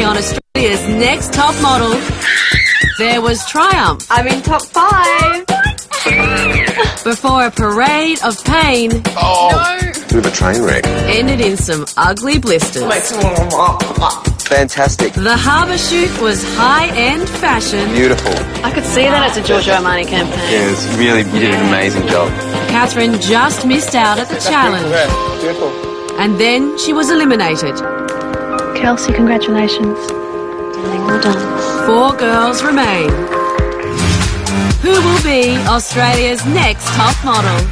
On Australia's Next Top Model, there was triumph. I'm in top 5. Before a parade of pain. Oh, no. Bit of a train wreck. Ended in some ugly blisters. Fantastic. The harbour shoot was high-end fashion. Beautiful. I could see that it's a Giorgio Armani campaign. Yeah, it's really, you did an amazing job. Catherine just missed out at the challenge. Beautiful. And then she was eliminated. Kelsey, congratulations. Darling, well done. 4 girls remain. Who will be Australia's next top model?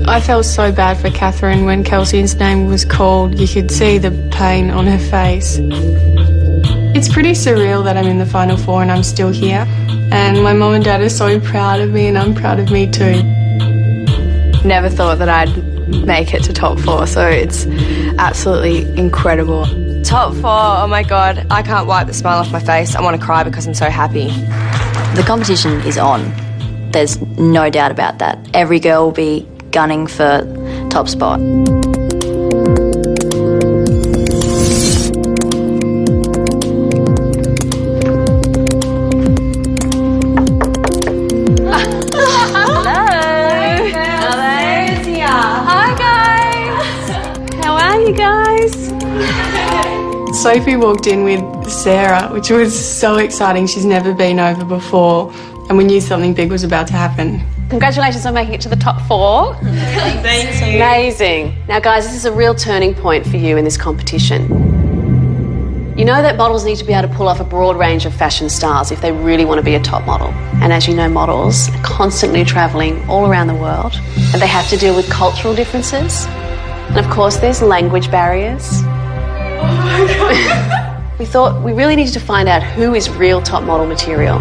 I felt so bad for Catherine when Kelsey's name was called. You could see the pain on her face. It's pretty surreal that I'm in the Final Four and I'm still here. And my mum and dad are so proud of me and I'm proud of me too. Never thought that I'd make it to top 4, so it's absolutely incredible. Top 4, oh my God, I can't wipe the smile off my face. I want to cry because I'm so happy. The competition is on. There's no doubt about that. Every girl will be gunning for top spot. Sophie walked in with Sarah, which was so exciting. She's never been over before, and we knew something big was about to happen. Congratulations on making it to the top 4. Thank you. Amazing. Now, guys, this is a real turning point for you in this competition. You know that models need to be able to pull off a broad range of fashion styles if they really want to be a top model. And as you know, models are constantly travelling all around the world, and they have to deal with cultural differences. And of course, there's language barriers. We thought we really needed to find out who is real top model material.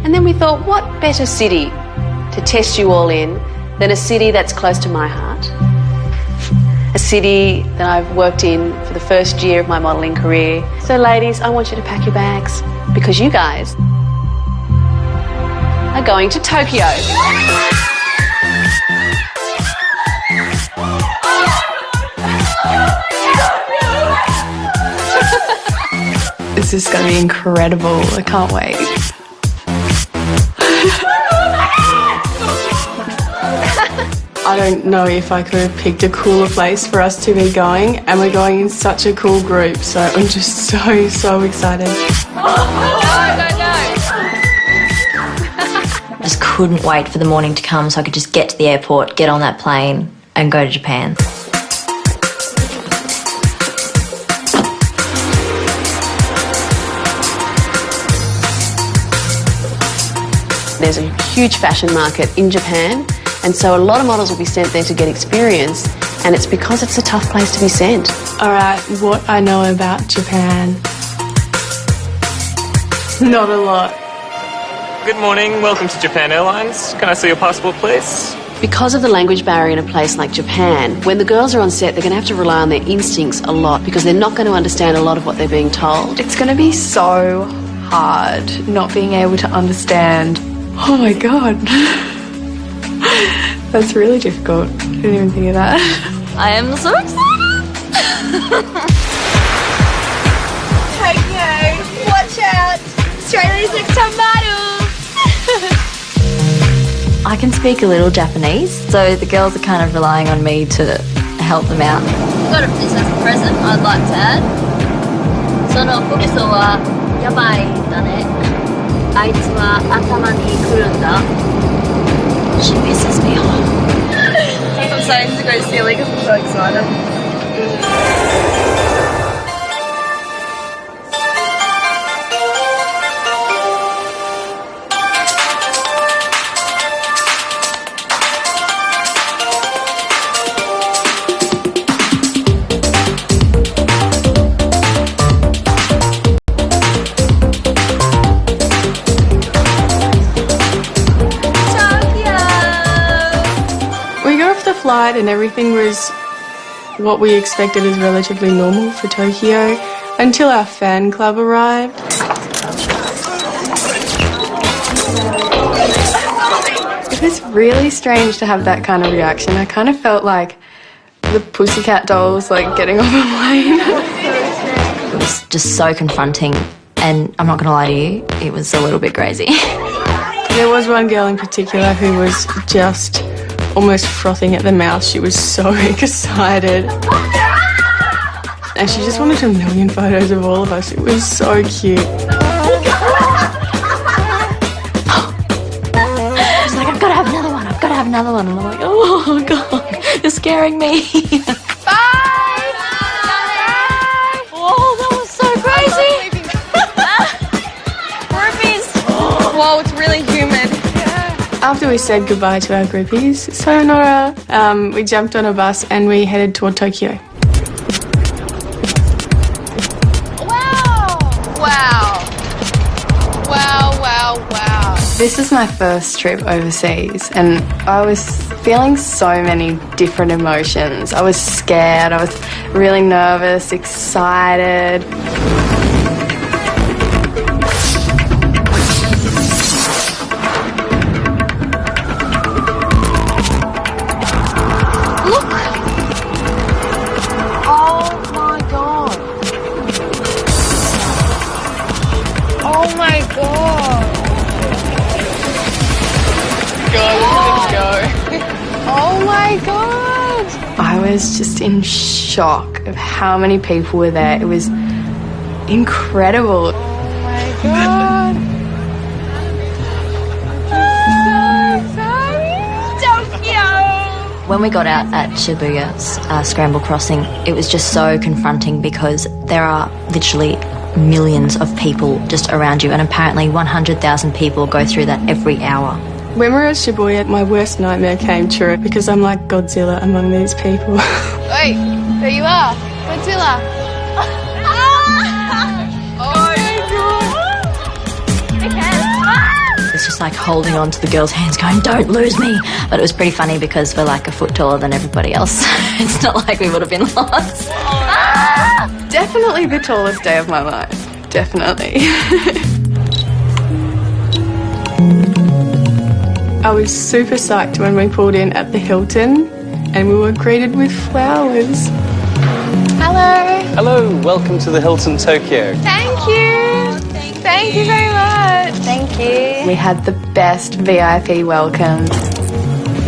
And then we thought, what better city to test you all in than a city that's close to my heart? A city that I've worked in for the first year of my modelling career. So ladies, I want you to pack your bags because you guys are going to Tokyo. This is going to be incredible. I can't wait. I don't know if I could have picked a cooler place for us to be going, and we're going in such a cool group, so I'm just so excited. I just couldn't wait for the morning to come so I could just get to the airport, get on that plane and go to Japan. There's a huge fashion market in Japan, and so a lot of models will be sent there to get experience, and it's because it's a tough place to be sent. All right, what I know about Japan. Not a lot. Good morning, welcome to Japan Airlines. Can I see your passport, please? Because of the language barrier in a place like Japan, when the girls are on set, they're going to have to rely on their instincts a lot because they're not going to understand a lot of what they're being told. It's going to be so hard not being able to understand. Oh my God. That's really difficult. I didn't even think of that. I am so excited. Tokyo, watch out! Australia's next top model! I can speak a little Japanese, so the girls are kind of relying on me to help them out. I've got a business present I'd like to add. その服装はやばいだね。あいつは頭に来るんだ。She pisses me off. I'm starting to go silly because I'm so excited. Flight and everything was what we expected as relatively normal for Tokyo until our fan club arrived. It was really strange to have that kind of reaction. I kind of felt like the Pussycat Dolls like getting off a plane. It was just so confronting, and I'm not going to lie to you, it was a little bit crazy. There was one girl in particular who was just almost frothing at the mouth. She was so excited. And she just wanted a million photos of all of us. It was so cute. She's like, I've got to have another one, I've got to have another one. And I'm like, oh God, you're scaring me. Bye! Oh, that was so crazy. Groupies! Whoa, it's really humid. After we said goodbye to our groupies, sayonara, we jumped on a bus and we headed toward Tokyo. Wow! Wow! Wow, wow, wow. This is my first trip overseas and I was feeling so many different emotions. I was scared, I was really nervous, excited. I was just in shock of how many people were there. It was incredible. Oh my God. So exciting. Tokyo. When we got out at Shibuya's Scramble Crossing, it was just so confronting because there are literally millions of people just around you, and apparently 100,000 people go through that every hour. When we were at Shibuya, my worst nightmare came true because I'm like Godzilla among these people. Wait, there you are. Godzilla. Oh my God. It's just like holding on to the girls' hands going, don't lose me. But it was pretty funny because we're like a foot taller than everybody else. It's not like we would have been lost. Definitely the tallest day of my life. Definitely. I was super psyched when we pulled in at the Hilton and we were greeted with flowers. Hello. Hello, welcome to the Hilton Tokyo. Thank you. Thank you very much. Thank you. We had the best VIP welcome.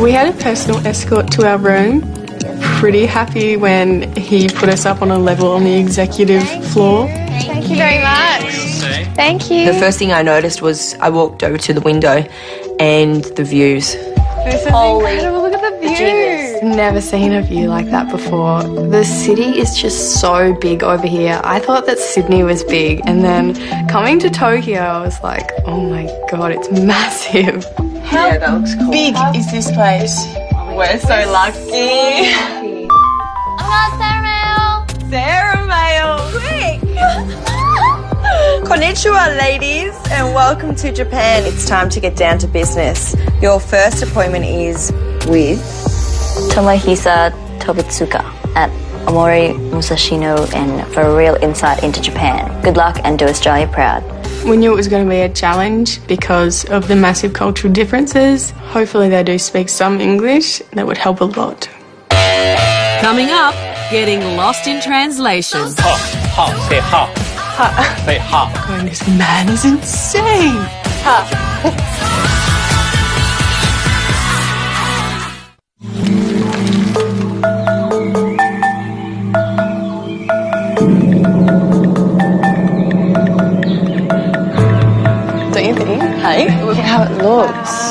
We had a personal escort to our room. Pretty happy when he put us up on a level on the executive floor. Thank you very much. Thank you. The first thing I noticed was I walked over to the window and the views. This is incredible. Look at the view. Never seen a view like that before. The city is just so big over here. I thought that Sydney was big, and then coming to Tokyo, I was like, oh my God, it's massive. Yeah, that looks cool. Big is this place? We're so lucky. Sarah Mail. Quick. Konnichiwa, ladies, and welcome to Japan. It's time to get down to business. Your first appointment is with Tomohisa Tobitsuka at Omori Musashino, and for a real insight into Japan. Good luck and do Australia proud. We knew it was going to be a challenge because of the massive cultural differences. Hopefully they do speak some English. That would help a lot. Coming up, getting lost in translation. Ha, say ha. Say ha. Going, this man is insane. Don't you think? Hey? Look at how it looks.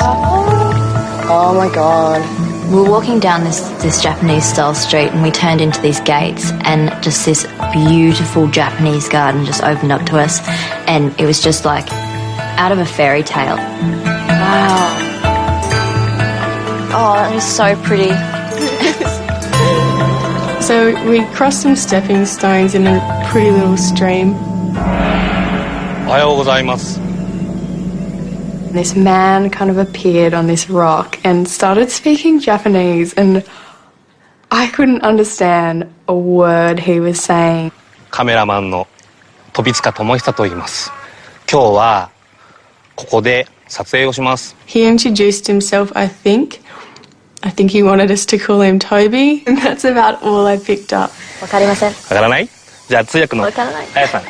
Oh my god. We were walking down this Japanese-style street and we turned into these gates and just this beautiful Japanese garden just opened up to us and it was just like out of a fairy tale. Wow. Oh, that is so pretty. So we crossed some stepping stones in a pretty little stream. おはようございます。 This man kind of appeared on this rock and started speaking Japanese and I couldn't understand a word he was saying. カメラマンの飛塚智久と言います。今日はここで撮影をします。 He introduced himself, I think. I think he wanted us to call him Toby, and that's about all I picked up. わかりません。わからない？じゃあ通訳のわからない。あやさん。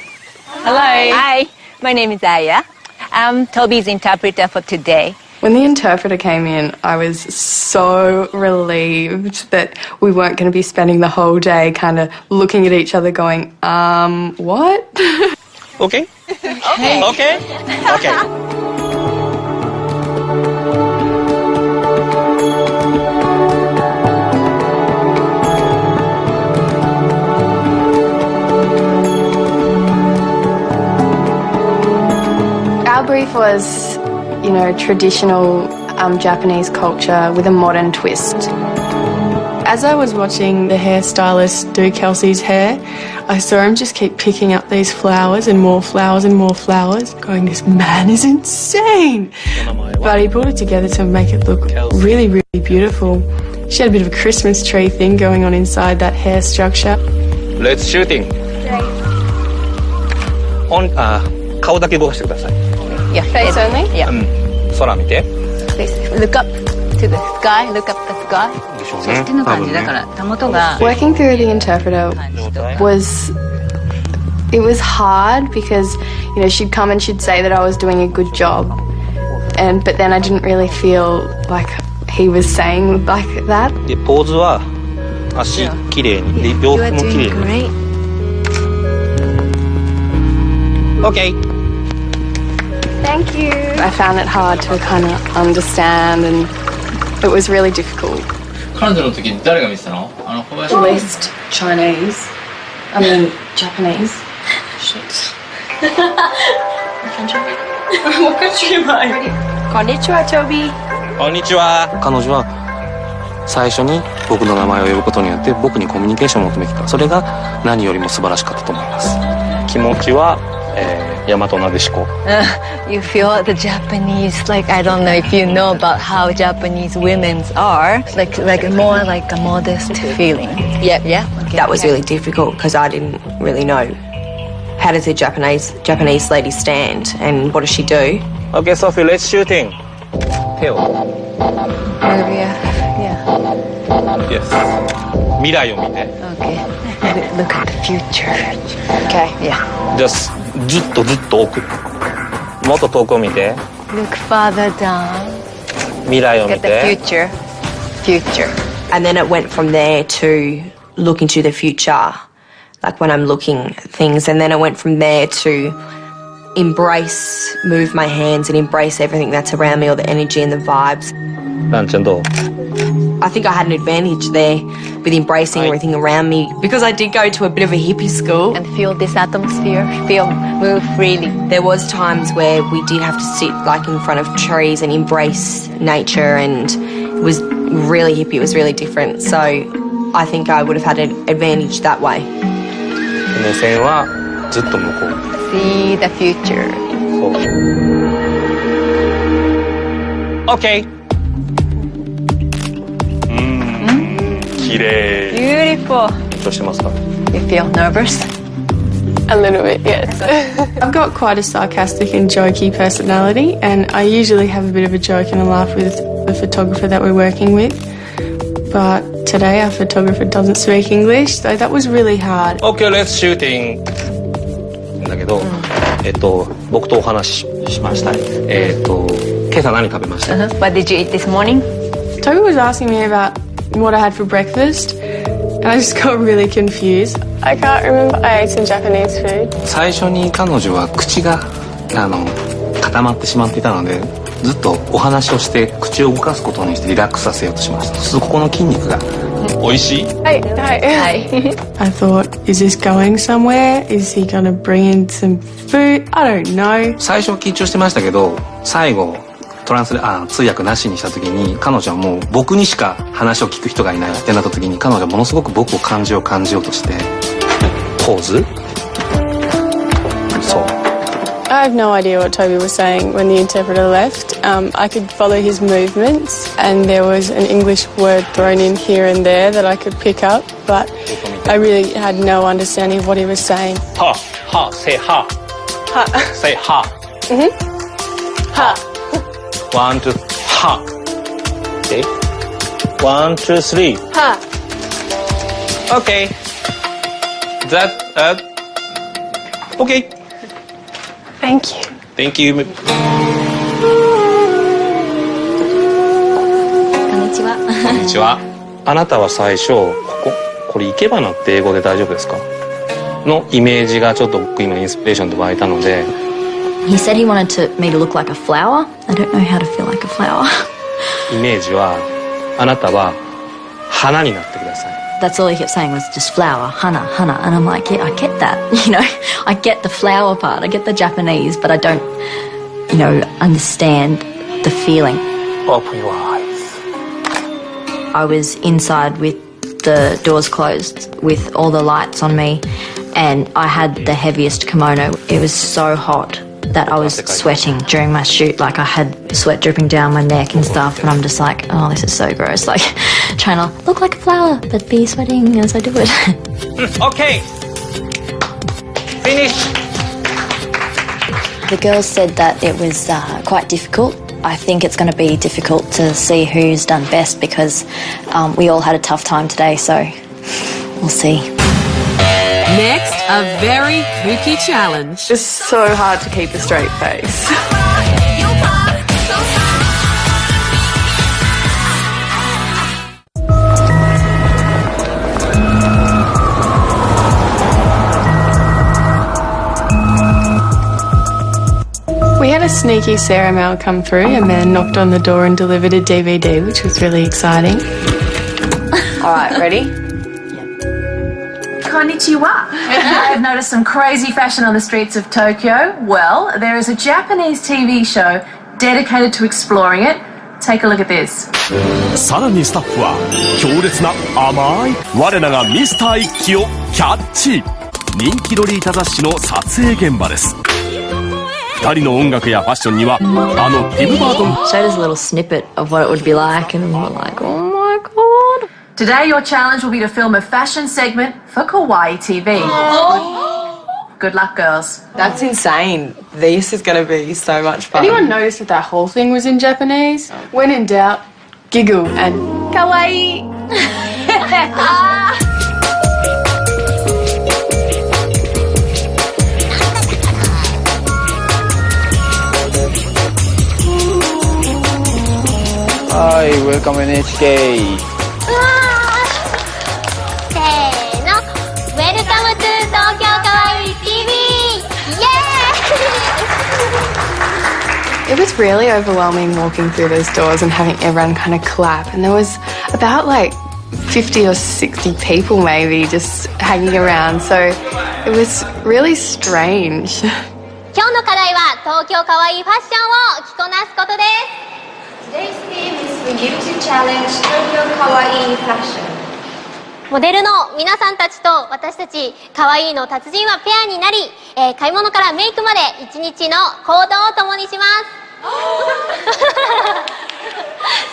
Hello. Hi, my name is Aya. I'm Toby's interpreter for today. When the interpreter came in, I was so relieved that we weren't going to be spending the whole day kind of looking at each other going, what? Okay? Okay. Okay? Okay. Our brief was, you know, traditional Japanese culture with a modern twist. As I was watching the hairstylist do Kelsey's hair, I saw him just keep picking up these flowers and more flowers and more flowers, going, this man is insane! But he pulled it together to make it look really, really beautiful. She had a bit of a Christmas tree thing going on inside that hair structure. Let's shooting. 顔だけ動かしてください。 Yeah, face only? Yeah. 空見て。 Please look up to the sky, look up the sky. でしょうね。多分ね。 Working through the interpreter was hard because, you know, she'd come and she'd say that I was doing a good job, but then I didn't really feel like he was saying like that. でポーズは足きれいにで洋服もきれいに。Okay. Thank you. I found it hard to kind of understand and it was really difficult. 彼女の時に誰が見てたの？小林。At least Chinese. I mean Japanese. Shit. What country am I? Konnichiwa, Toby. こんにちは。彼女は最初に僕の名前を呼ぶことによって僕にコミュニケーションを求めてきた。それが何よりも素晴らしかったと思います。気持ちは、大和なでしこ。You feel the Japanese, like I don't know if you know about how Japanese women are, like more like a modest feeling. Yeah, yeah. Okay. That was really difficult because I didn't really know how does a Japanese lady stand and what does she do. Okay, Sophie, let's shooting. 手を。Yeah. Yes. 未来を見て。Okay. Look at the future. Okay. Yeah. じゃあずっと奥。もっと遠くを見て。Look farther down. 未来を見 Look て。 at the future. And then it went from there to look into the future, like when I'm looking at things. And then it went from there to move my hands and embrace everything that's around me, all the energy and the vibes. ランちゃんどう？ I think I had an advantage there with embracing everything around me because I did go to a bit of a hippie school. And feel this atmosphere, move freely. There was times where we did have to sit like in front of trees and embrace nature, and it was really hippie, it was really different. So I think I would have had an advantage that way. 目線はずっと向こう。 See the future. そう。OK。綺麗。 Beautiful. 緊張してますか？ You feel nervous? A little bit, yes. I've got quite a sarcastic and jokey personality, and I usually have a bit of a joke and a laugh with the photographer that we're working with. But today our photographer doesn't speak English, so that was really hard. Okay, let's shooting. だけど、僕とお話ししました。今朝何食べました？ What did you eat this morning? Toby was asking me about what I had for breakfast, and I just got really confused. I can't remember. I ate some Japanese food. 最初に彼女は口が固まってしまっていたので、ずっとお話をして口を動かすことにしてリラックスさせようとしました。そうするとここの筋肉が美味しい。Hi. I thought, is this going somewhere? Is he gonna bring in some food? I don't know. 最初緊張してましたけど、最後通訳なしにした時に彼女はもう僕にしか話を聞く人がいないってなった時に彼女はものすごく僕を感じようとしてポーズ。そう。I have no idea what Toby was saying when the interpreter left. I could follow his movements, and there was an English word thrown in here and there that I could pick up, but I really had no understanding of what he was saying. Ha, say ha. Ha. Say ha. Ha. 1, 2, ha. Okay. 1, 2, 3. Ha. Okay. Okay. Thank you. Thank you. こんにちは。こんにちは。あなたは最初これ生け花って英語で大丈夫ですか？のイメージがちょっと僕今インスピレーションで湧いたので。He said he wanted me to look like a flower. I don't know how to feel like a flower. イメージはあなたは花になってください。That's all he kept saying was just flower, hana, hana. And I'm like, yeah, I get that. I get the flower part. I get the Japanese, but I don't, understand the feeling. Open your eyes. I was inside with the doors closed, with all the lights on me, and I had the heaviest kimono. It was so hot that I was sweating during my shoot. Like I had sweat dripping down my neck and stuff, and I'm just like, oh, this is so gross. Like trying to look like a flower but be sweating as I do it. Okay. Finish. The girls said that it was quite difficult. I think it's going to be difficult to see who's done best because we all had a tough time today, so we'll see. Next, a very kooky challenge. It's so hard to keep a straight face. We had a sneaky Sarah mail come through. A man knocked on the door and delivered a DVD, which was really exciting. All right, ready? Konnichiwa. I've noticed some crazy fashion on the streets of Tokyo. Well, there is a Japanese TV show dedicated to exploring it. Take a look at this. さらにスタッフは強烈な甘い我らがミスター一輝をキャッチ。人気ロリータ雑誌の撮影現場です。2人の音楽やファッションにはあのティム・バートン Showed us a little snippet of what it would be like, and we were like, oh my god. Today your challenge will be to film a fashion segment for Kawaii TV. Good luck, girls. That's insane. This is going to be so much fun. Anyone noticed that whole thing was in Japanese? When in doubt, giggle and kawaii. Hi, welcome NHK. せーの Welcome to 東京かわいい TV! It was really overwhelming walking through those doors and having everyone kind of clap. And there was about like 50 or 60 people maybe just hanging around. So it was really strange. 今日の課題は東京かわいいファッションを着こなすことです。Today's theme is for you to challenge Tokyo Kawaii fashion. モデルの皆さんたちと私たちかわいいの達人はペアになり、買い物からメイクまで一日の行動を共にします。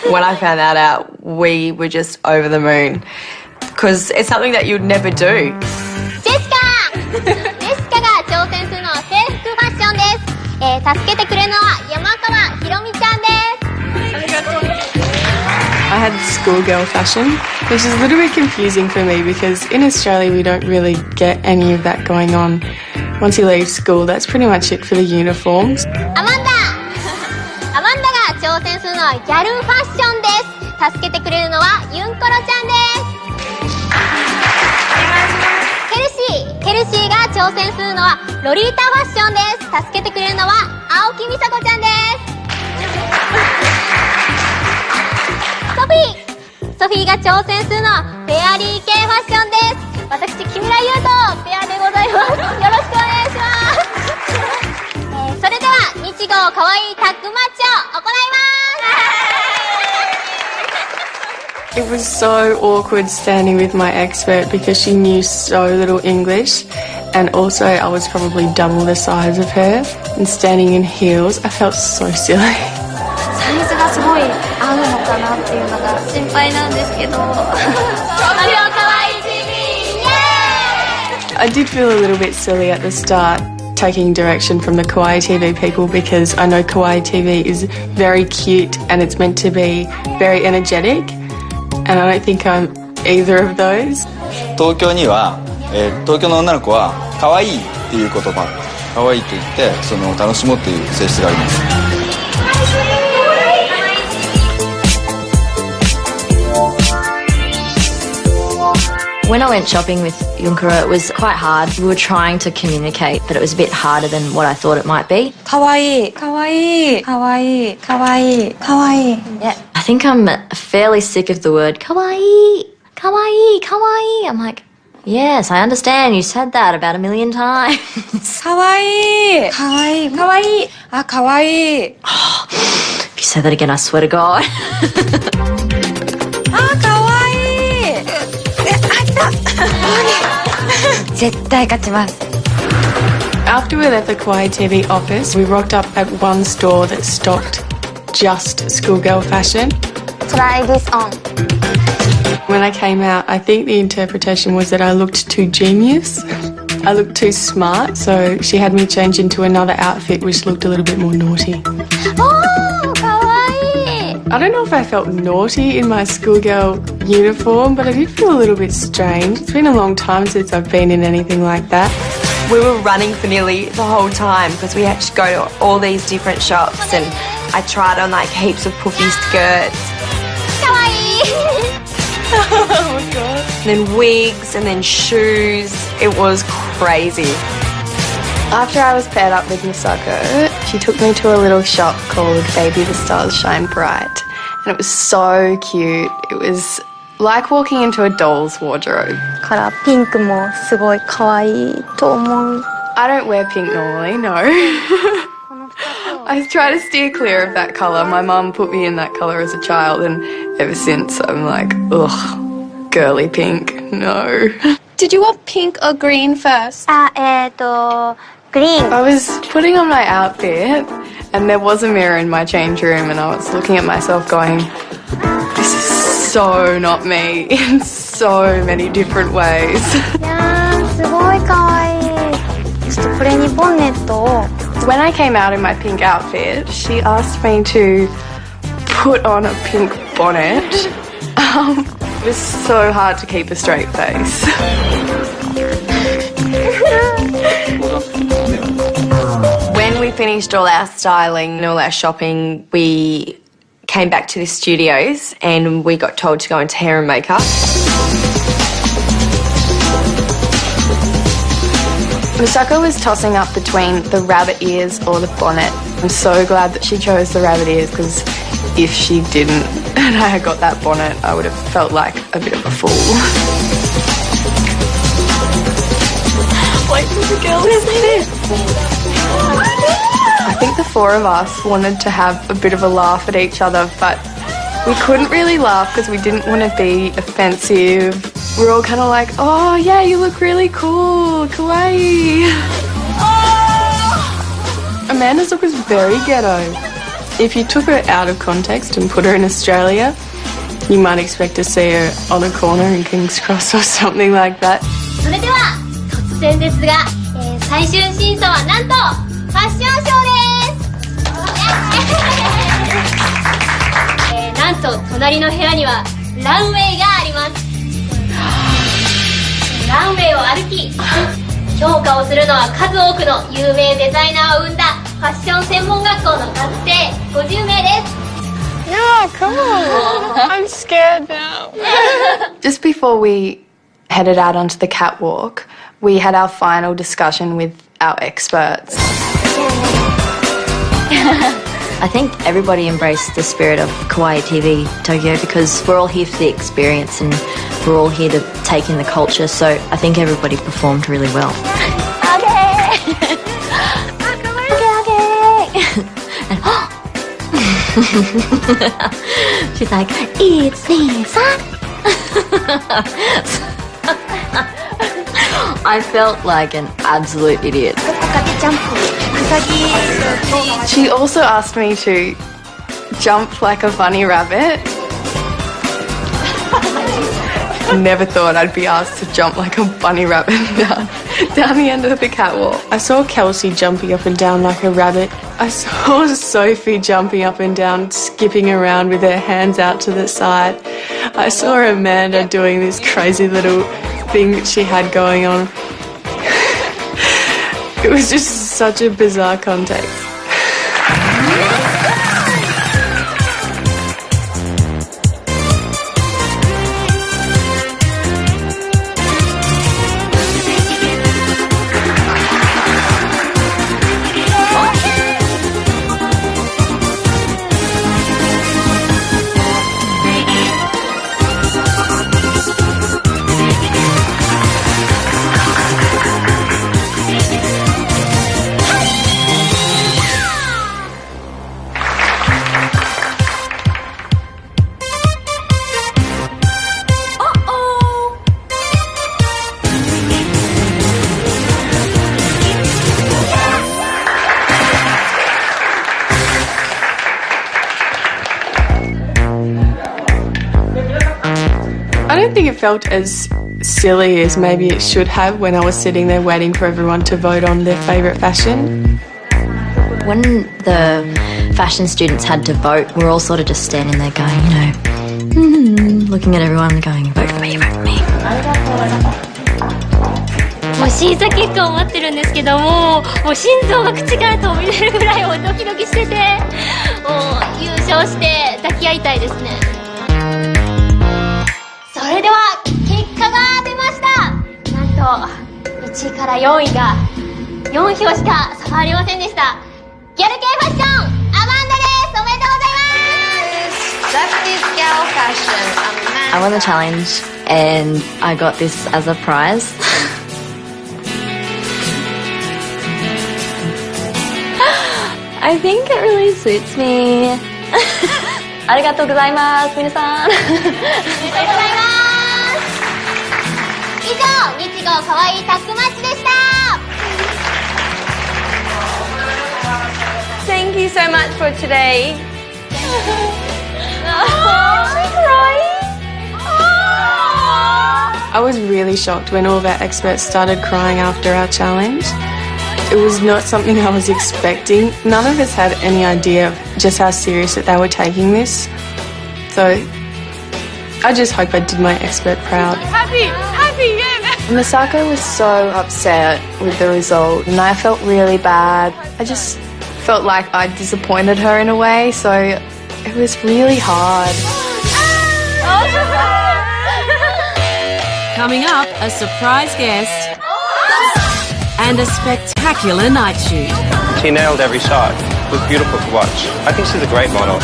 When I found that out, we were just over the moon. Because it's something that you'd never do. ジェシカが助けてくれるのは山川ひろみちゃんです。 I had schoolgirl fashion, which is a little bit confusing for me because in Australia we don't really get any of that going on. Once you leave school, that's pretty much it for the uniforms. アマンダが挑戦するのはギャルファッションです。助けてくれるのはユンコロちゃんです。ケルシーが挑戦するのはロリータファッションです。助けてくれるのは青木美沙子ちゃんです。ソフィーが挑戦するのはフェアリー系ファッションです。私木村優とペアでございます。よろしくお願いします。それでは日号かわいいタッグマッチを行います。 It was so awkward standing with my expert because she knew so little English, and also I was probably double the size of her, and standing in heels, I felt so silly. サイズがすごい合うのかなっていうのが心配なんですけど。I did feel a little bit silly at the start, taking direction from the Kawaii TV people because I know Kawaii TV is very cute and it's meant to be very energetic, and I don't think I'm either of those. 東京には、東京の女の子は可愛いっていう言葉、可愛いと言ってその楽しもうっていう性質があります。When I went shopping with Yunkara, it was quite hard. We were trying to communicate, but it was a bit harder than what I thought it might be. Kawaii, kawaii, kawaii, kawaii, kawaii. Yeah. I think I'm fairly sick of the word kawaii, kawaii, kawaii. I'm like, yes, I understand. You said that about 1,000,000 times. Kawaii, kawaii, kawaii. Ah, kawaii. If you say that again, I swear to God. Ah, kawaii. 絶対勝ちます。 After we left the Kawaii TV office, we rocked up at one store that stocked just schoolgirl fashion. Try this on. When I came out, I think the interpretation was that I looked too genius. I looked too smart, so she had me change into another outfit which looked a little bit more naughty. Oh, kawaii! I don't know if I felt naughty in my schoolgirl uniform, but I did feel a little bit strange. It's been a long time since I've been in anything like that. We were running for nearly the whole time because we had to go to all these different shops, and I tried on like heaps of puffy skirts. Kawaii! Oh my god. And then wigs and then shoes. It was crazy. After I was paired up with Misako, she took me to a little shop called Baby the Stars Shine Bright. And it was so cute. It was like walking into a doll's wardrobe. からピンクもすごい可愛いと思う。 I don't wear pink normally, no. I try to steer clear of that colour. My mum put me in that colour as a child, and ever since I'm like, ugh, girly pink, no. Did you want pink or green first? Green. I was putting on my outfit, and there was a mirror in my change room, and I was looking at myself going, this is so not me in so many different ways. すごい可愛い。ちょっとこれにボンネットを。 When I came out in my pink outfit, she asked me to put on a pink bonnet. It was so hard to keep a straight face. When we finished all our styling and all our shopping, we came back to the studios and we got told to go into hair and makeup. Misako was tossing up between the rabbit ears or the bonnet. I'm so glad that she chose the rabbit ears, because if she didn't and I had got that bonnet, I would have felt like a bit of a fool. Wait, there's a girl. Where's this? I think the four of us wanted to have a bit of a laugh at each other, but we couldn't really laugh because we didn't want to be offensive. We're all kind of like, oh yeah, you look really cool, kawaii. Oh! Amanda's look was very ghetto. If you took her out of context and put her in Australia, you might expect to see her on a corner in King's Cross or something like that. それでは突然ですが、最終審査はなんとファッションショーです。なんと隣の部屋にはランウェイがあります。ランウェイを歩き評価をするのは数多くの有名デザイナーを生んだファッション専門学校の学生50名です。Yeah, come on. I'm scared now. Just before we headed out onto the catwalk, we had our final discussion with our experts. I think everybody embraced the spirit of Kawaii TV Tokyo because we're all here for the experience and we're all here to take in the culture, so I think everybody performed really well. Okay. She's like, it's Lisa. I felt like an absolute idiot. She also asked me to jump like a bunny rabbit. Never thought I'd be asked to jump like a bunny rabbit down the end of the catwalk. I saw Kelsey jumping up and down like a rabbit. I saw Sophie jumping up and down, skipping around with her hands out to the side. I saw Amanda doing this crazy little thing that she had going on. It was just such a bizarre context. I don't think it felt as silly as maybe it should have when I was sitting there waiting for everyone to vote on their favourite fashion. When the fashion students had to vote, we were all sort of just standing there going, looking at everyone and going, vote for me, vote for me. もう審査結果を待ってるんですけども、もう心臓が口から飛び出るぐらいドキドキしてて、もう優勝して抱き合いたいですね。それでは結果が出ました。なんと1位から4位が4票しか差がありませんでした。ギャル系ファッションアマンダです。おめでとうございます。 Japanese gal fashion Amanda. I won the challenge and I got this as a prize. I think it really suits me. ありがとうございます、皆さん。ありがとうございます。以上、日号かわいいタッグマッチでした。Thank you so much for today. I was really shocked when all of our experts started crying after our challenge. It was not something I was expecting. None of us had any idea of just how serious that they were taking this. So I just hope I did my expert proud. Happy, yeah. Masako was so upset with the result and I felt really bad. I just felt like I disappointed her in a way, so it was really hard. Coming up, a surprise guest and a spectacular night shoot. She nailed every shot. It was beautiful to watch. I think she's a great model.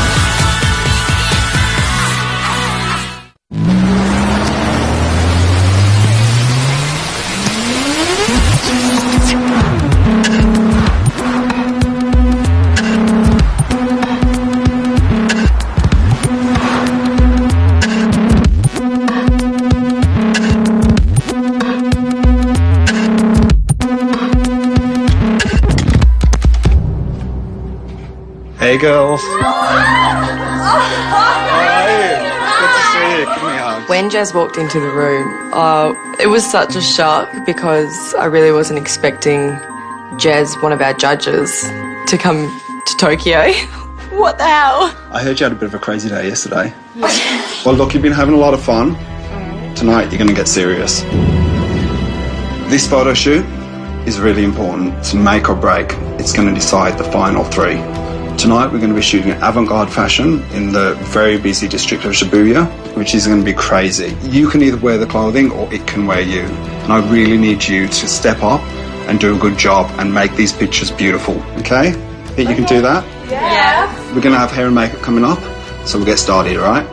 Hey girls. Good to see you. Give me a hug. When Jazz walked into the room, it was such a shock because I really wasn't expecting Jazz, one of our judges, to come to Tokyo. What the hell? I heard you had a bit of a crazy day yesterday. Well, look, you've been having a lot of fun. Tonight, you're going to get serious. This photo shoot is really important. It's make or break. It's going to decide the final 3. Tonight, we're going to be shooting avant-garde fashion in the very busy district of Shibuya, which is going to be crazy. You can either wear the clothing or it can wear you. And I really need you to step up and do a good job and make these pictures beautiful, okay? Think you can do that? Yeah. We're going to have hair and makeup coming up, so we'll get started, all right?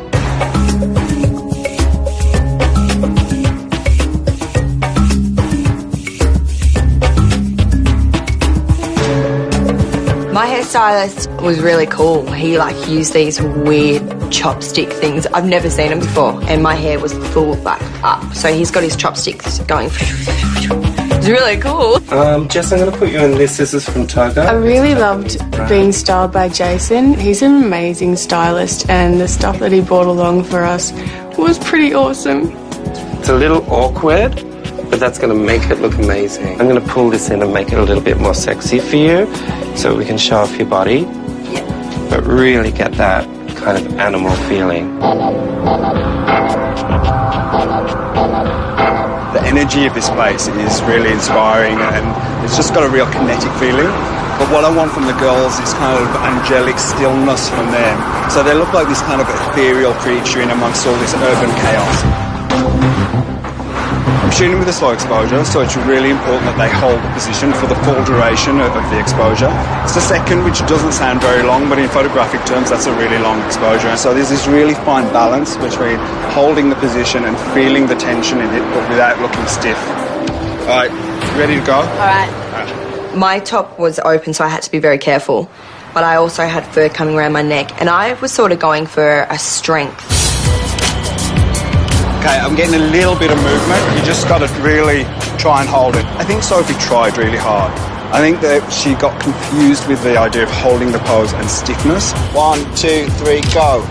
My hairstylist was really cool. He used these weird chopstick things. I've never seen them before, and my hair was full up. So he's got his chopsticks going. It's really cool. Jess, I'm going to put you in this. This is from Togo. I really loved being styled by Jason. He's an amazing stylist, and the stuff that he brought along for us was pretty awesome. It's a little awkward, but that's going to make it look amazing. I'm going to pull this in and make it a little bit more sexy for you so we can show off your body, but really get that kind of animal feeling. The energy of this place is really inspiring and it's just got a real kinetic feeling. But what I want from the girls is kind of angelic stillness from them. So they look like this kind of ethereal creature in amongst all this urban chaos. I'm shooting with a slow exposure, so it's really important that they hold the position for the full duration of the exposure. It's a second, which doesn't sound very long, but in photographic terms, that's a really long exposure. So there's this really fine balance between holding the position and feeling the tension in it, but without looking stiff. All right, ready to go? All right. My top was open, so I had to be very careful. But I also had fur coming around my neck, and I was sort of going for a strength. Okay, I'm getting a little bit of movement. You just got to really try and hold it. I think Sophie tried really hard. I think that she got confused with the idea of holding the pose and stiffness. 1, 2, 3, go.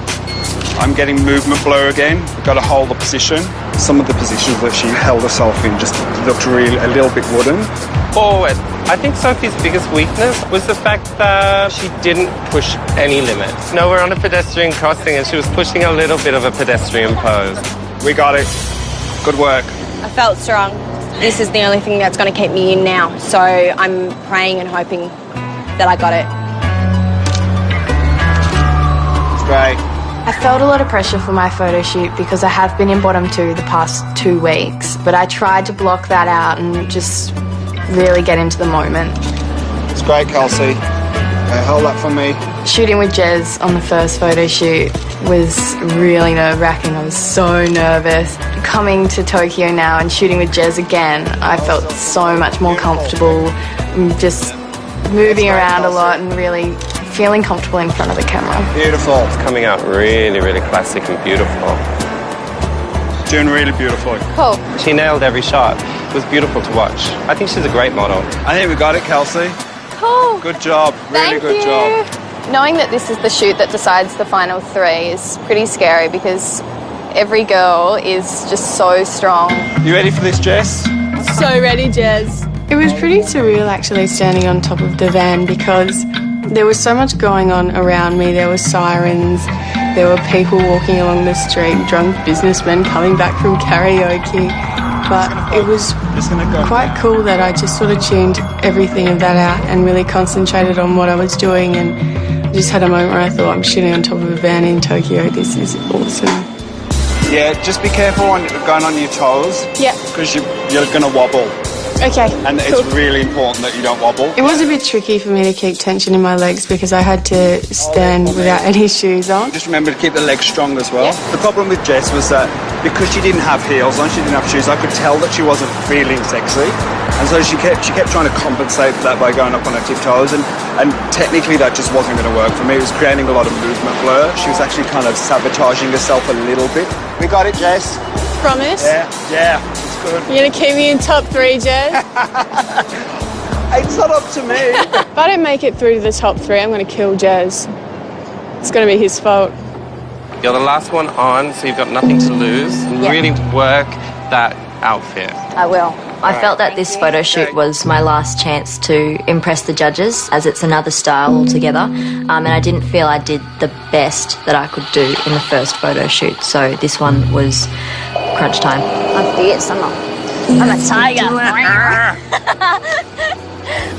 I'm getting movement blur again. We've got to hold the position. Some of the positions that she held herself in just looked really a little bit wooden. Forward. I think Sophie's biggest weakness was the fact that she didn't push any limits. No, we're on a pedestrian crossing and she was pushing a little bit of a pedestrian pose. We got it. Good work. I felt strong. This is the only thing that's going to keep me in now. So I'm praying and hoping that I got it. It's great. I felt a lot of pressure for my photo shoot because I have been in bottom 2 the past 2 weeks, but I tried to block that out and just really get into the moment. It's great, Kelsey. Hold that for me. Shooting with Jez on the first photo shoot was really nerve-wracking. I was so nervous. Coming to Tokyo now and shooting with Jez again, I felt so much more comfortable, just moving around a lot and really feeling comfortable in front of the camera. Beautiful. It's coming out really, really classic and beautiful. Doing really beautifully. Cool. She nailed every shot. It was beautiful to watch. I think she's a great model. I think we got it, Kelsey. Cool. Good job. Really good job. Knowing that this is the shoot that decides the final 3 is pretty scary because every girl is just so strong. You ready for this, Jess? So ready, Jez. It was pretty surreal actually standing on top of the van because there was so much going on around me. There were sirens, there were people walking along the street, drunk businessmen coming back from karaoke. But it was quite cool that I just sort of tuned everything of that out and really concentrated on what I was doing, and I just had a moment where I thought, I'm shooting on top of a van in Tokyo, this is awesome. Yeah, just be careful on going on your toes. Yeah. Because you're going to wobble. Okay. And cool. It's really important that you don't wobble. It was a bit tricky for me to keep tension in my legs because I had to stand without any shoes on. Just remember to keep the legs strong as well. Yeah. The problem with Jess was that because she didn't have heels on, she didn't have shoes, I could tell that she wasn't feeling sexy. And so she kept trying to compensate for that by going up on her tiptoes, and technically that just wasn't going to work for me. It was creating a lot of movement blur. She was actually kind of sabotaging herself a little bit. We got it, Jess. Promise? Yeah, it's good. You're going to keep me in top 3, Jez? It's not up to me. If I don't make it through to the top 3, I'm going to kill Jez. It's going to be his fault. You're the last one on, so you've got nothing to lose. Yeah. Really work that outfit. I will. I felt that this photo shoot was my last chance to impress the judges, as it's another style altogether, and I didn't feel I did the best that I could do in the first photo shoot, so this one was crunch time. I'm fierce, I'm a tiger.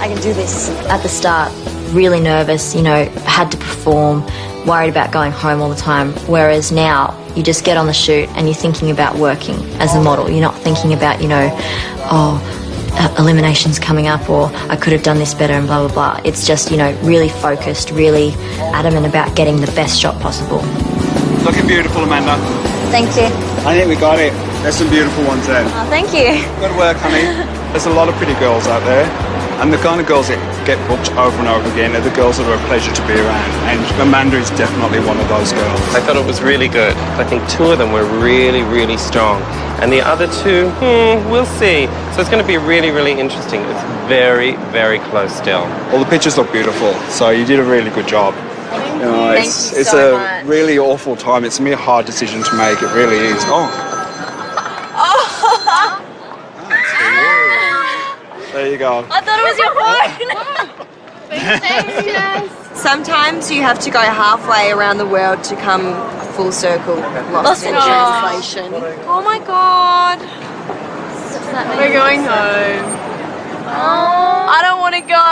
I can do this. At the start, really nervous, you know, had to perform, worried about going home all the time, whereas now you just get on the shoot and you're thinking about working as a model. You're not thinking about, you know, elimination's coming up, or I could have done this better and blah, blah, blah. It's just, you know, really focused, really adamant about getting the best shot possible. Looking beautiful, Amanda. Thank you. I think we got it. There's some beautiful ones there. Oh, thank you. Good work, honey. There's a lot of pretty girls out there, and the kind of girls that get booked over and over again are the girls that are a pleasure to be around, and Amanda is definitely one of those girls. I thought it was really good. I think 2 of them were really, really strong. And the other 2, we'll see. So it's going to be really, really interesting. It's very, very close still. All the pictures look beautiful, so you did a really good job. You know, it's a really awful time. It's a mere hard decision to make. It really is. There you go. I thought it was your phone. Sometimes you have to go halfway around the world to come full circle. Lost in translation. Oh my god. We're going home. I don't want to go.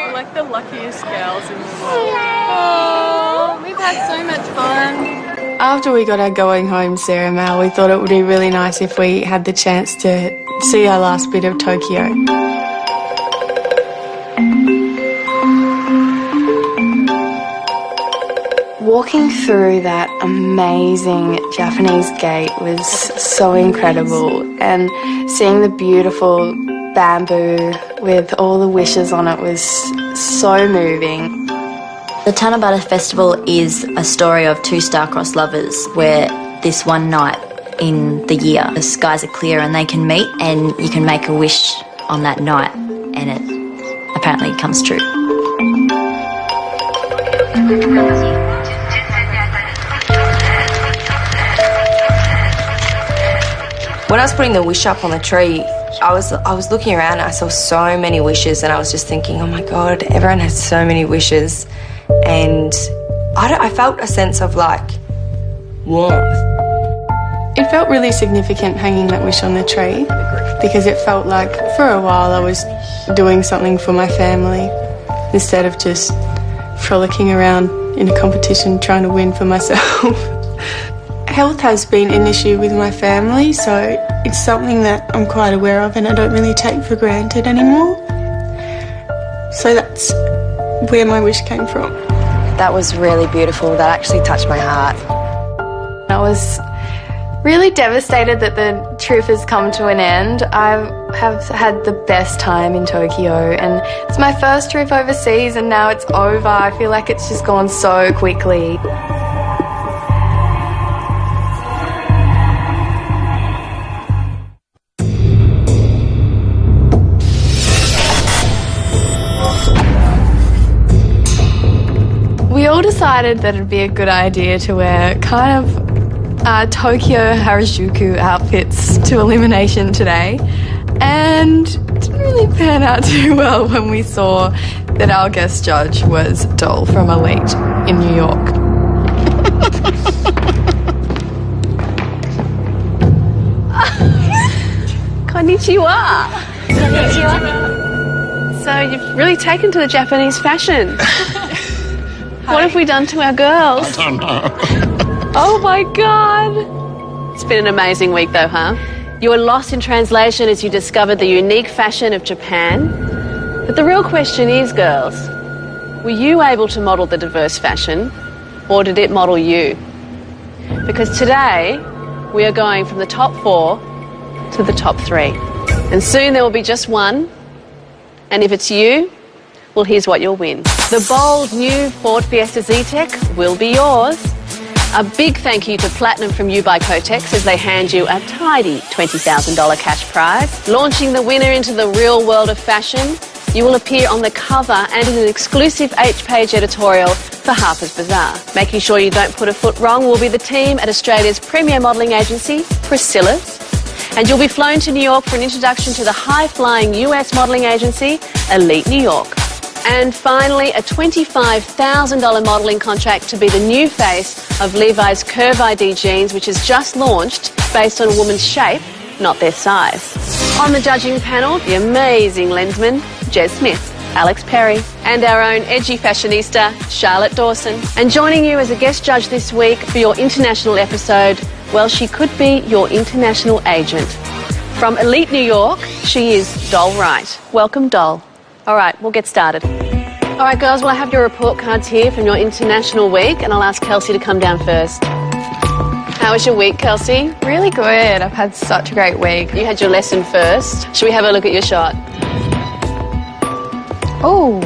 We're like the luckiest girls in the world. Oh, we've had so much fun. After we got our going home ceremony, we thought it would be really nice if we had the chance to see our last bit of Tokyo. Walking through that amazing Japanese gate was so incredible, and seeing the beautiful bamboo with all the wishes on it was so moving. The Tanabata Festival is a story of 2 star-crossed lovers where this one night in the year the skies are clear and they can meet, and you can make a wish on that night and it apparently comes true. When I was putting the wish up on the tree, I was looking around and I saw so many wishes, and I was just thinking, oh my god, everyone has so many wishes, and I felt a sense of like warmth. It felt really significant hanging that wish on the tree, because it felt like for a while I was doing something for my family instead of just frolicking around in a competition trying to win for myself. Health has been an issue with my family, so it's something that I'm quite aware of and I don't really take for granted anymore. So that's where my wish came from. That was really beautiful. That actually touched my heart. I was really devastated that the trip has come to an end. I have had the best time in Tokyo, and it's my first trip overseas and now it's over. I feel like it's just gone so quickly. We all decided that it'd be a good idea to wear kind of Tokyo Harajuku outfits to elimination today, and it didn't really pan out too well when we saw that our guest judge was Doll from Elite in New York. Konnichiwa. Konnichiwa. So you've really taken to the Japanese fashion. What have we done to our girls? I don't know. Oh my God. It's been an amazing week though, huh? You were lost in translation as you discovered the unique fashion of Japan. But the real question is, girls, were you able to model the diverse fashion, or did it model you? Because today, we are going from the top 4 to the top 3. And soon there will be just one. And if it's you, well, here's what you'll win. The bold new Ford Fiesta Z-Tech will be yours. A big thank you to Platinum from You by Kotex as they hand you a tidy $20,000 cash prize. Launching the winner into the real world of fashion, you will appear on the cover and in an exclusive H-page editorial for Harper's Bazaar. Making sure you don't put a foot wrong will be the team at Australia's premier modelling agency, Priscilla's. And you'll be flown to New York for an introduction to the high-flying US modelling agency, Elite New York. And finally, a $25,000 modelling contract to be the new face of Levi's Curve ID jeans, which has just launched based on a woman's shape, not their size. On the judging panel, the amazing lensman, Jez Smith, Alex Perry, and our own edgy fashionista, Charlotte Dawson. And joining you as a guest judge this week for your international episode, well, she could be your international agent. From Elite New York, she is Doll Wright. Welcome, Doll. All right, we'll get started. All right, girls, well, I have your report cards here from your international week, and I'll ask Kelsey to come down first. How was your week, Kelsey? Really good. I've had such a great week. You had your lesson first. Should we have a look at your shot? Oh,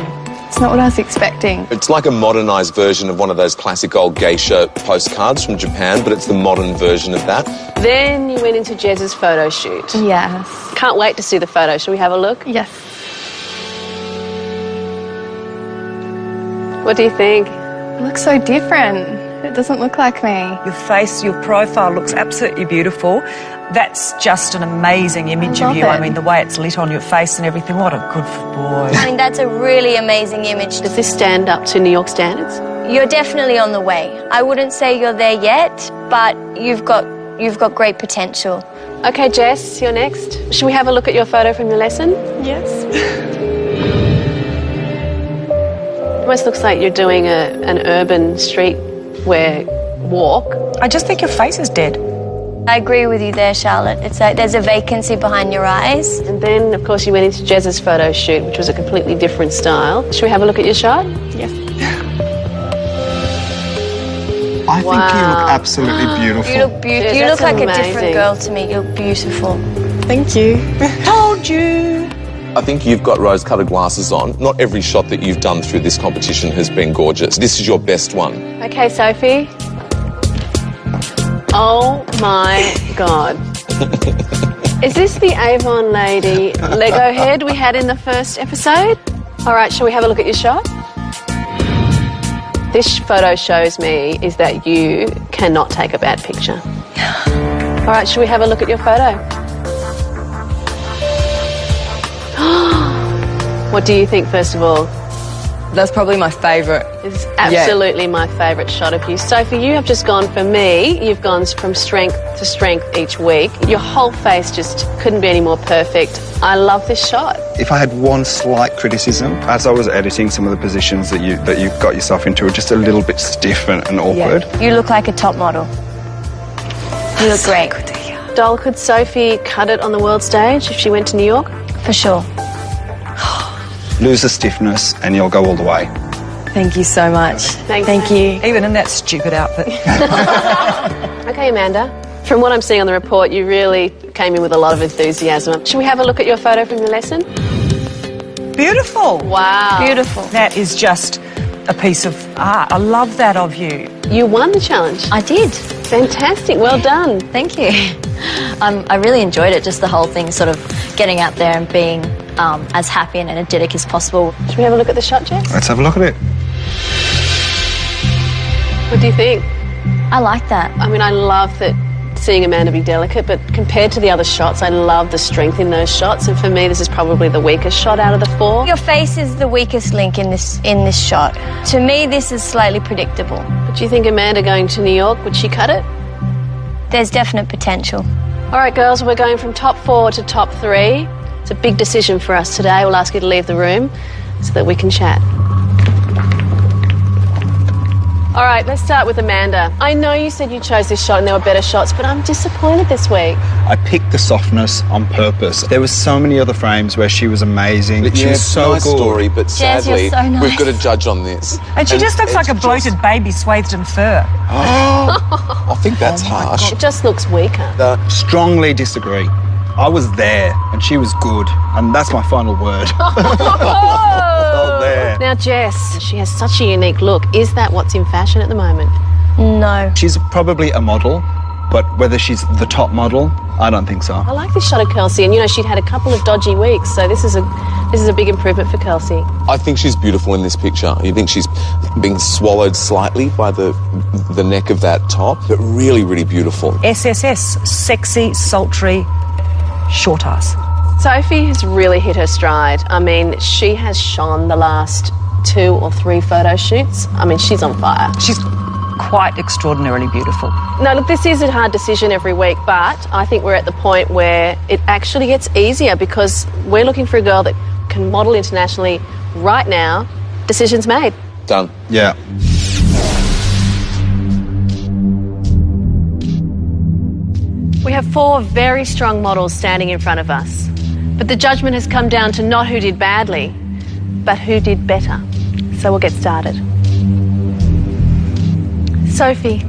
it's not what I was expecting. It's like a modernised version of one of those classic old geisha postcards from Japan, but it's the modern version of that. Then you went into Jez's photo shoot. Yes. Can't wait to see the photo. Shall we have a look? Yes. What do you think? It looks so different. It doesn't look like me. Your face, your profile looks absolutely beautiful. That's just an amazing image of you. I mean, the way it's lit on your face and everything. What a good boy. I mean, that's a really amazing image. Does this stand up to New York standards? You're definitely on the way. I wouldn't say you're there yet, but you've got great potential. Okay, Jess, you're next. Should we have a look at your photo from your lesson? Yes. Almost looks like you're doing an urban streetwear walk. I just think your face is dead. I agree with you there, Charlotte. It's like there's a vacancy behind your eyes. And then, of course, you went into Jez's photo shoot, which was a completely different style. Should we have a look at your shot? Yes. I think you look absolutely beautiful. You look beautiful. You look like a different girl to me. You're beautiful. Thank you. Told you. I think you've got rose-coloured glasses on. Not every shot that you've done through this competition has been gorgeous. This is your best one. Okay, Sophie. Oh my God. Is this the Avon lady Lego head we had in the first episode? All right, shall we have a look at your shot? This photo shows me is that you cannot take a bad picture. All right, shall we have a look at your photo? What do you think, first of all? That's probably my favourite. It's absolutely my favourite shot of you. Sophie, you have just gone, for me, you've gone from strength to strength each week. Your whole face just couldn't be any more perfect. I love this shot. If I had one slight criticism, as I was editing, some of the positions that you got yourself into were just a little bit stiff and awkward. Yeah. You look like a top model. You look great. Doll, could Sophie cut it on the world stage if she went to New York? For sure. Lose the stiffness and you'll go all the way. Thank you so much. Thank you. Even in that stupid outfit. Okay, Amanda. From what I'm seeing on the report, you really came in with a lot of enthusiasm. Should we have a look at your photo from your lesson? Beautiful. Wow. Beautiful. That is just a piece of art. I love that of you. You won the challenge. I did. Fantastic. Well done. Thank you. I really enjoyed it, just the whole thing, sort of getting out there and being as happy and energetic as possible. Should we have a look at the shot, Jess? Let's have a look at it. What do you think? I like that. I mean, I love that seeing Amanda be delicate, but compared to the other shots, I love the strength in those shots, and for me, this is probably the weakest shot out of the four. Your face is the weakest link in this shot. To me, this is slightly predictable. But do you think Amanda going to New York, would she cut it? There's definite potential. All right, girls, we're going from top 4 to top 3. It's a big decision for us today. We'll ask you to leave the room so that we can chat. All right, let's start with Amanda. I know you said you chose this shot and there were better shots, but I'm disappointed this week. I picked the softness on purpose. There were so many other frames where she was amazing. She was so nice good. Story, but sadly, so nice. we've got to judge on this. And she just looks like a bloated baby swathed in fur. I think that's harsh. It just looks weaker. Strongly disagree. I was there and she was good, and that's my final word. There. Now, Jess, she has such a unique look. Is that what's in fashion at the moment? No. She's probably a model, but whether she's the top model, I don't think so. I like this shot of Kelsey, and you know she'd had a couple of dodgy weeks, so this is a big improvement for Kelsey. I think she's beautiful in this picture. You think she's being swallowed slightly by the neck of that top, but really, really beautiful. SSS, sexy, sultry, short ass. Sophie has really hit her stride. I mean, she has shone the last 2 or 3 photo shoots. I mean, she's on fire. She's quite extraordinarily beautiful. No, look, this is a hard decision every week, but I think we're at the point where it actually gets easier because we're looking for a girl that can model internationally right now. Decision's made. Done. Yeah. We have 4 very strong models standing in front of us. But the judgment has come down to not who did badly, but who did better. So we'll get started. Sophie,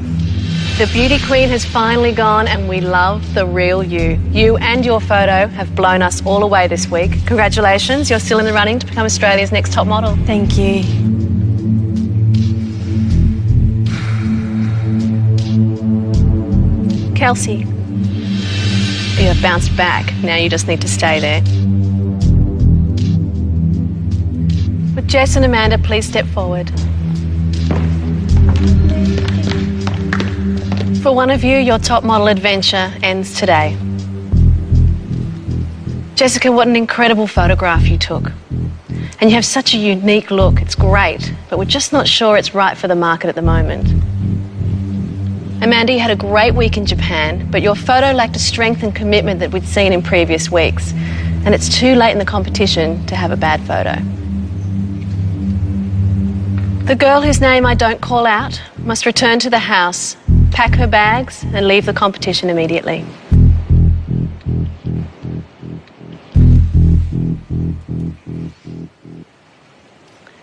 the beauty queen has finally gone and we love the real you. You and your photo have blown us all away this week. Congratulations, you're still in the running to become Australia's next top model. Thank you. Kelsey, you have bounced back. Now you just need to stay there. Would Jess and Amanda please step forward? For one of you, your top model adventure ends today. Jessica, what an incredible photograph you took. And you have such a unique look. It's great, but we're just not sure it's right for the market at the moment. Amanda, you had a great week in Japan, but your photo lacked a strength and commitment that we'd seen in previous weeks. And it's too late in the competition to have a bad photo. The girl whose name I don't call out must return to the house, pack her bags, and leave the competition immediately.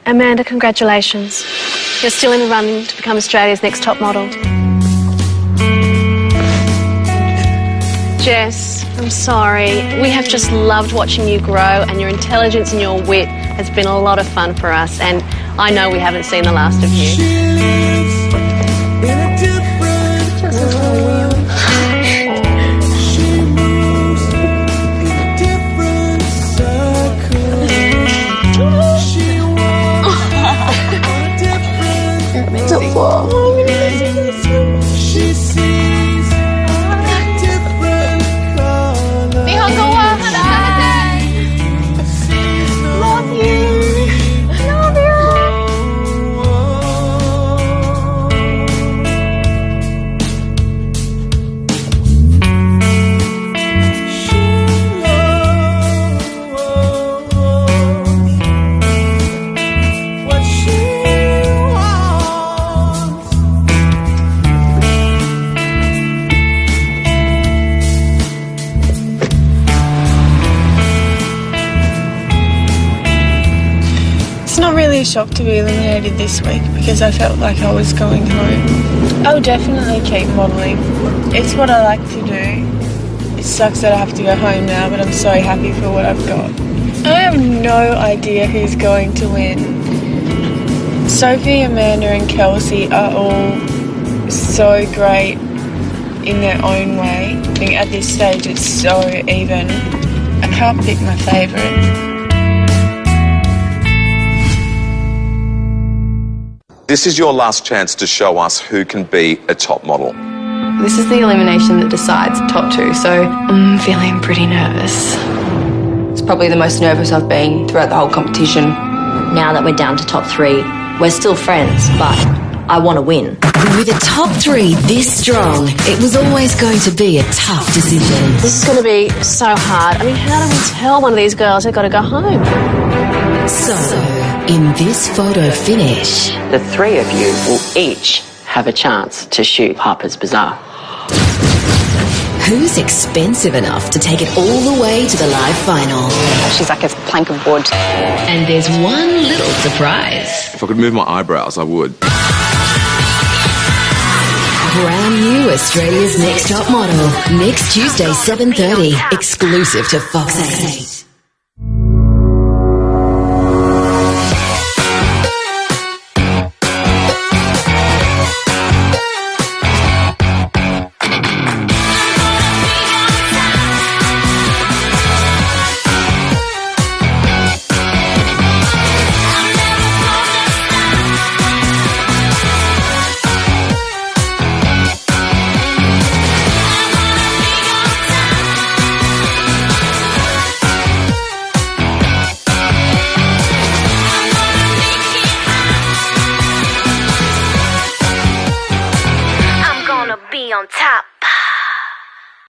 Amanda, congratulations. You're still in the running to become Australia's next top model. Jess, I'm sorry. We have just loved watching you grow, and your intelligence and your wit has been a lot of fun for us, and I know we haven't seen the last of you. A shock to be eliminated this week because I felt like I was going home. I'll definitely keep modelling. It's what I like to do. It sucks that I have to go home now, but I'm so happy for what I've got. I have no idea who's going to win. Sophie, Amanda and Kelsey are all so great in their own way. I think at this stage it's so even. I can't pick my favourite. This is your last chance to show us who can be a top model. This is the elimination that decides top 2, so I'm feeling pretty nervous. It's probably the most nervous I've been throughout the whole competition. Now that we're down to top 3, we're still friends, but I want to win. With a top 3 this strong, it was always going to be a tough decision. This is going to be so hard. I mean, how do we tell one of these girls they've got to go home? So, in this photo finish, the 3 of you will each have a chance to shoot Harper's Bazaar. Who's expensive enough to take it all the way to the live final? She's like a plank of wood. And there's one little surprise. If I could move my eyebrows, I would. Brand new Australia's Next Top Model. Next Tuesday, 7:30. Exclusive to Fox 8.